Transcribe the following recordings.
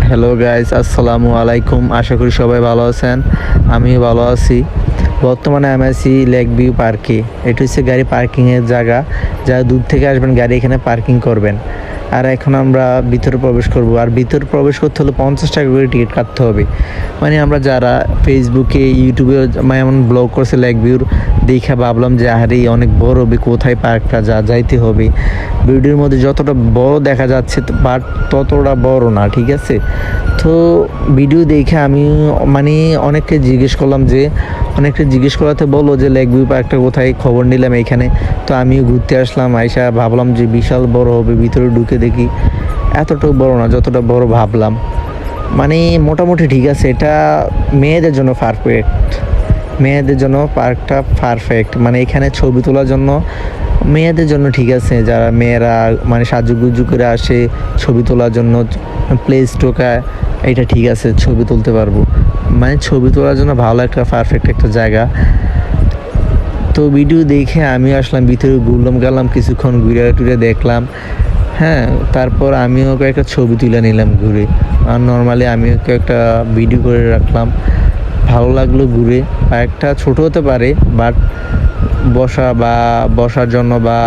Hello guys, আসসালামু আলাইকুম। আশা করি সবাই ভালো আছেন। আমি ভালো আছি। বর্তমানে আমি আছি লেক ভিউ পার্কে। এটা হচ্ছে গাড়ি পার্কিংয়ের জায়গা। যারা দূর থেকে আসবেন গাড়ি এখানে পার্কিং করবেন। আর এখন আমরা ভিতরে প্রবেশ করব। আর ভিতরে প্রবেশ করতে হলে 50 টাকা করে টিকিট কাটতে হবে। মানে আমরা যারা ফেসবুকে ইউটিউবে এমন ব্লগ করছে লেক ভিউর, দেখে ভাবলাম যে আরে অনেক বড় হবে, কোথায় পার্কটা যাইতে হবে। ভিডিওর মধ্যে যতটা বড় দেখা যাচ্ছে বাট ততটা বড় না, ঠিক আছে। তো ভিডিও দেখে আমি মানে অনেককে জিজ্ঞেস করলাম, যে অনেককে জিজ্ঞেস করাতে বললো যে লেক ভিউ পার্কটা কোথায়, খবর নিলাম এইখানে। তো আমিও ঘুরতে আসলাম, আইসা ভাবলাম যে বিশাল বড় হবে। ভিতরে ঢুকে দেখি এতটাও বড় না, যতটা বড় ভাবলাম। মানে মোটামুটি ঠিক আছে, এটা মেয়েদের জন্য পারফেক্ট। মেয়েদের জন্য পার্কটা পারফেক্ট। মানে এখানে ছবি তোলার জন্য মেয়েদের জন্য ঠিক আছে, যারা মেয়েরা মানে সাজুগুজু করে আসে ছবি তোলার জন্য, প্লেস টোকায়, এটা ঠিক আছে, ছবি তুলতে পারবো। মানে ছবি তোলার জন্য ভালো একটা পারফেক্ট একটা জায়গা। তো ভিডিও দেখে আমি আসলাম ভিতরে, ঘুরলাম গেলাম, কিছুক্ষণ ঘুরে টুরে দেখলাম। হ্যাঁ, তারপর আমিও কয়েকটা ছবি তুলে নিলাম ঘুরে। আর নর্মালি আমিও কয়েকটা ভিডিও করে রাখলাম। ভালো লাগলো ঘুরে। পার্কটা ছোট হতে পারে, বাট বসার জন্য বা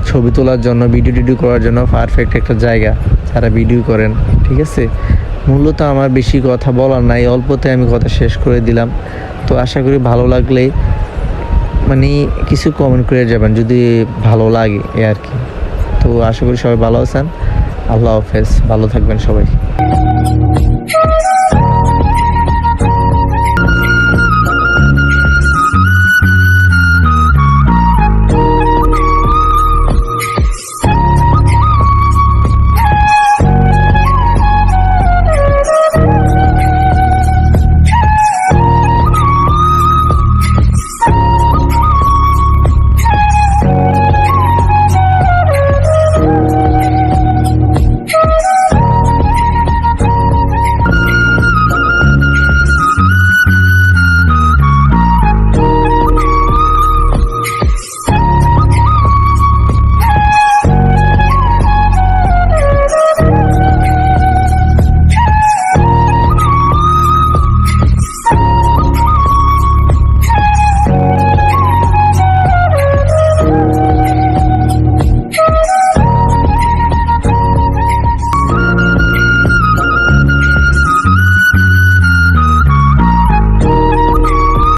ছবি তোলার জন্য, ভিডিও টিডিও করার জন্য পারফেক্ট একটা জায়গা যারা ভিডিও করেন, ঠিক আছে। মূলত আমার বেশি কথা বলার নাই, অল্পতে আমি কথা শেষ করে দিলাম। তো আশা করি ভালো লাগলে মানে কিছু কমেন্ট করে যাবেন যদি ভালো লাগে, এই আর কি। তো আশা করি সবাই ভালো আছেন। আল্লাহ হাফেজ, ভালো থাকবেন সবাই।